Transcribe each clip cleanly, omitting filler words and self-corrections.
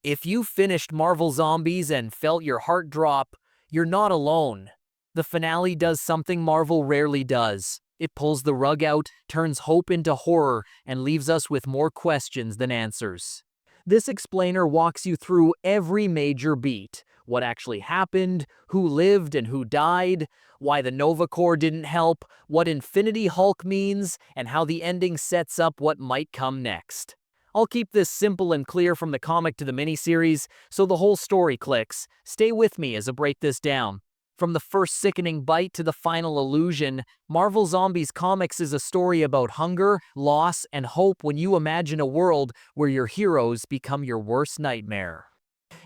If you finished Marvel Zombies and felt your heart drop, you're not alone. The finale does something Marvel rarely does. It pulls the rug out, turns hope into horror, and leaves us with more questions than answers. This explainer walks you through every major beat: what actually happened, who lived and who died, why the Nova Corps didn't help, what Infinity Hulk means, and how the ending sets up what might come next. I'll keep this simple and clear from the comic to the miniseries, so the whole story clicks. Stay with me as I break this down. From the first sickening bite to the final illusion, Marvel Zombies Comics is a story about hunger, loss, and hope when you imagine a world where your heroes become your worst nightmare.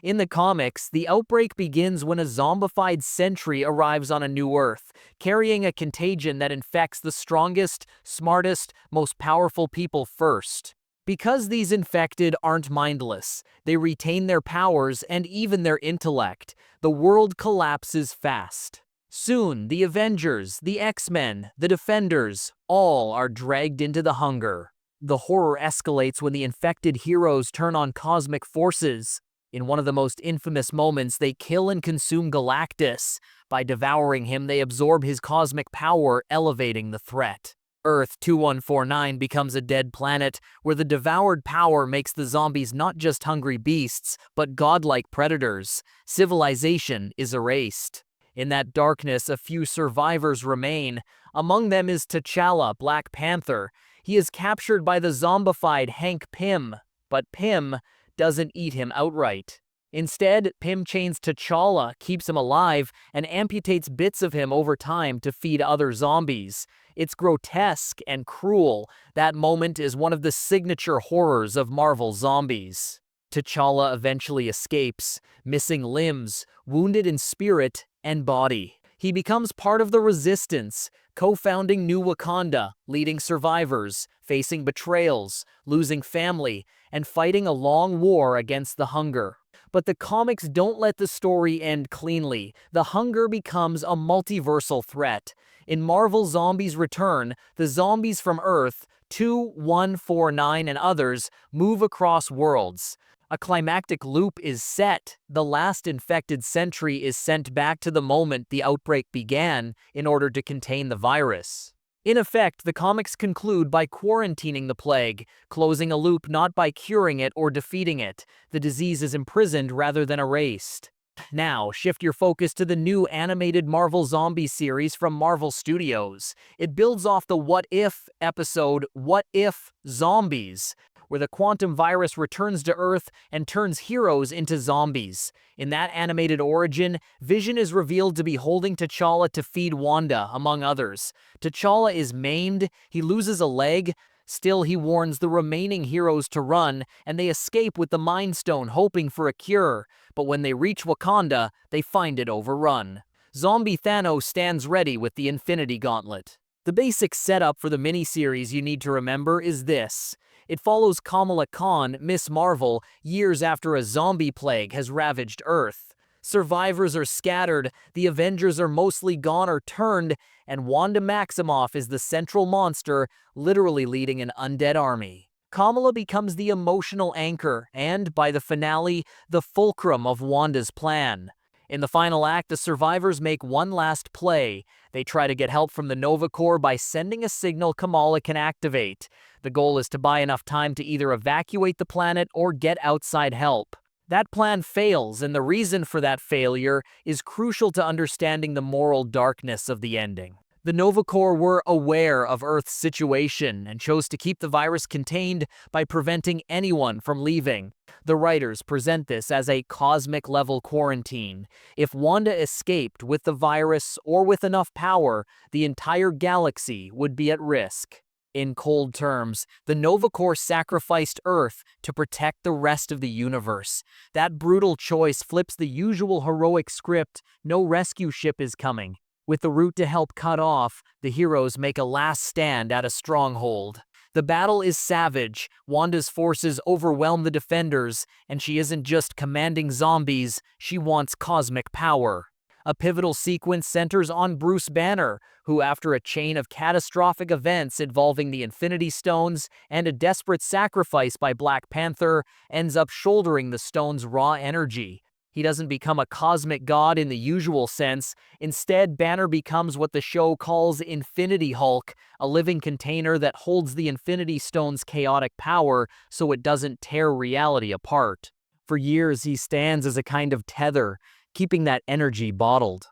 In the comics, the outbreak begins when a zombified sentry arrives on a new Earth, carrying a contagion that infects the strongest, smartest, most powerful people first. Because these infected aren't mindless, they retain their powers and even their intellect. The world collapses fast. Soon, the Avengers, the X-Men, the Defenders, all are dragged into the hunger. The horror escalates when the infected heroes turn on cosmic forces. In one of the most infamous moments, they kill and consume Galactus. By devouring him, they absorb his cosmic power, elevating the threat. Earth 2149 becomes a dead planet, where the devoured power makes the zombies not just hungry beasts, but godlike predators. Civilization is erased. In that darkness, a few survivors remain. Among them is T'Challa, Black Panther. He is captured by the zombified Hank Pym, but Pym doesn't eat him outright. Instead, Pym chains T'Challa, keeps him alive, and amputates bits of him over time to feed other zombies. It's grotesque and cruel. That moment is one of the signature horrors of Marvel Zombies. T'Challa eventually escapes, missing limbs, wounded in spirit and body. He becomes part of the Resistance, co-founding New Wakanda, leading survivors, facing betrayals, losing family, and fighting a long war against the hunger. But the comics don't let the story end cleanly. The hunger becomes a multiversal threat. In Marvel Zombies Return, the zombies from Earth 2149 and others move across worlds. A climactic loop is set. The last infected sentry is sent back to the moment the outbreak began in order to contain the virus. In effect, the comics conclude by quarantining the plague, closing a loop not by curing it or defeating it. The disease is imprisoned rather than erased. Now, shift your focus to the new animated Marvel Zombie series from Marvel Studios. It builds off the What If episode, What If Zombies, where the quantum virus returns to Earth and turns heroes into zombies. In that animated origin, Vision is revealed to be holding T'Challa to feed Wanda, among others. T'Challa is maimed, he loses a leg. Still, he warns the remaining heroes to run, and they escape with the Mind Stone, hoping for a cure. But when they reach Wakanda, they find it overrun. Zombie Thanos stands ready with the Infinity Gauntlet. The basic setup for the miniseries you need to remember is this. It follows Kamala Khan, Miss Marvel, years after a zombie plague has ravaged Earth. Survivors are scattered, the Avengers are mostly gone or turned, and Wanda Maximoff is the central monster, literally leading an undead army. Kamala becomes the emotional anchor and, by the finale, the fulcrum of Wanda's plan. In the final act, the survivors make one last play. They try to get help from the Nova Corps by sending a signal Kamala can activate. The goal is to buy enough time to either evacuate the planet or get outside help. That plan fails, and the reason for that failure is crucial to understanding the moral darkness of the ending. The Nova Corps were aware of Earth's situation and chose to keep the virus contained by preventing anyone from leaving. The writers present this as a cosmic-level quarantine. If Wanda escaped with the virus or with enough power, the entire galaxy would be at risk. In cold terms, the Nova Corps sacrificed Earth to protect the rest of the universe. That brutal choice flips the usual heroic script, no rescue ship is coming. With the route to help cut off, the heroes make a last stand at a stronghold. The battle is savage. Wanda's forces overwhelm the defenders, and she isn't just commanding zombies, she wants cosmic power. A pivotal sequence centers on Bruce Banner, who, after a chain of catastrophic events involving the Infinity Stones and a desperate sacrifice by Black Panther, ends up shouldering the stone's raw energy. He doesn't become a cosmic god in the usual sense. Instead, Banner becomes what the show calls Infinity Hulk, a living container that holds the Infinity Stone's chaotic power so it doesn't tear reality apart. For years, he stands as a kind of tether, keeping that energy bottled.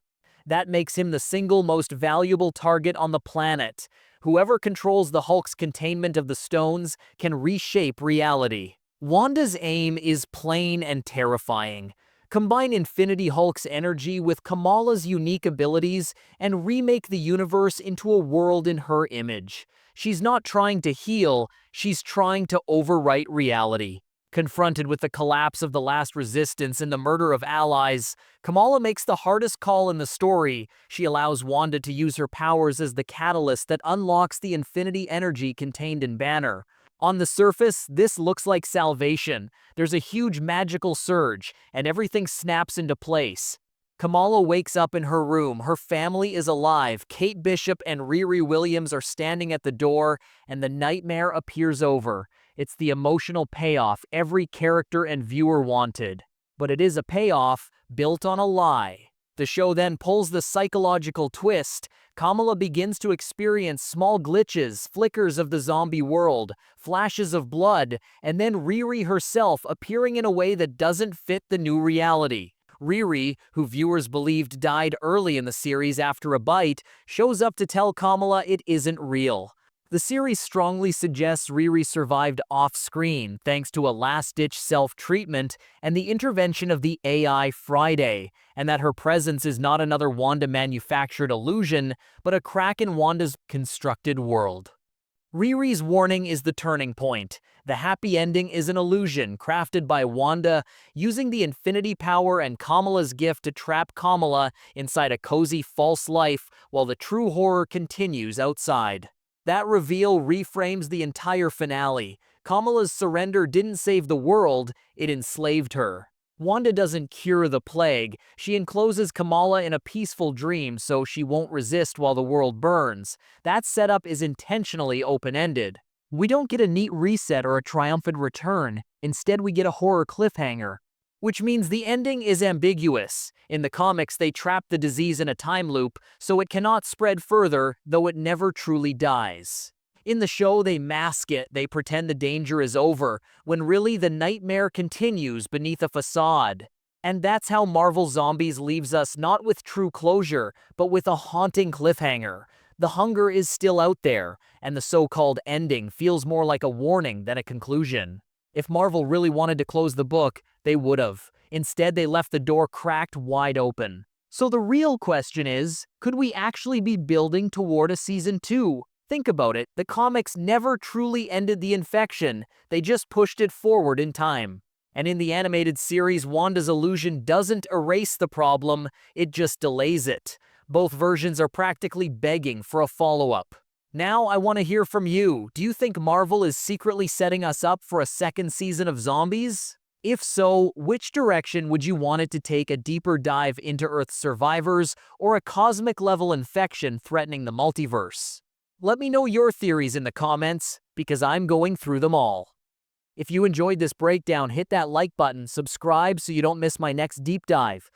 That makes him the single most valuable target on the planet. Whoever controls the Hulk's containment of the stones can reshape reality. Wanda's aim is plain and terrifying. Combine Infinity Hulk's energy with Kamala's unique abilities and remake the universe into a world in her image. She's not trying to heal, she's trying to overwrite reality. Confronted with the collapse of the last resistance and the murder of allies, Kamala makes the hardest call in the story. She allows Wanda to use her powers as the catalyst that unlocks the infinity energy contained in Banner. On the surface, this looks like salvation. There's a huge magical surge, and everything snaps into place. Kamala wakes up in her room. Her family is alive. Kate Bishop and Riri Williams are standing at the door, and the nightmare appears over. It's the emotional payoff every character and viewer wanted. But it is a payoff built on a lie. The show then pulls the psychological twist. Kamala begins to experience small glitches, flickers of the zombie world, flashes of blood, and then Riri herself appearing in a way that doesn't fit the new reality. Riri, who viewers believed died early in the series after a bite, shows up to tell Kamala it isn't real. The series strongly suggests Riri survived off-screen thanks to a last-ditch self-treatment and the intervention of the AI Friday, and that her presence is not another Wanda-manufactured illusion, but a crack in Wanda's constructed world. Riri's warning is the turning point. The happy ending is an illusion crafted by Wanda, using the infinity power and Kamala's gift to trap Kamala inside a cozy false life while the true horror continues outside. That reveal reframes the entire finale. Kamala's surrender didn't save the world, it enslaved her. Wanda doesn't cure the plague. She encloses Kamala in a peaceful dream so she won't resist while the world burns. That setup is intentionally open-ended. We don't get a neat reset or a triumphant return. Instead, we get a horror cliffhanger. Which means the ending is ambiguous. In the comics, they trap the disease in a time loop, so it cannot spread further, though it never truly dies. In the show, they mask it, they pretend the danger is over, when really the nightmare continues beneath a facade. And that's how Marvel Zombies leaves us not with true closure, but with a haunting cliffhanger. The hunger is still out there, and the so-called ending feels more like a warning than a conclusion. If Marvel really wanted to close the book, they would have. Instead, they left the door cracked wide open. So the real question is, could we actually be building toward a season 2? Think about it, the comics never truly ended the infection, they just pushed it forward in time. And in the animated series, Wanda's illusion doesn't erase the problem, it just delays it. Both versions are practically begging for a follow-up. Now I want to hear from you. Do you think Marvel is secretly setting us up for a second season of Zombies? If so, which direction would you want it to take, a deeper dive into Earth's survivors or a cosmic-level infection threatening the multiverse? Let me know your theories in the comments, because I'm going through them all. If you enjoyed this breakdown, hit that like button, subscribe so you don't miss my next deep dive.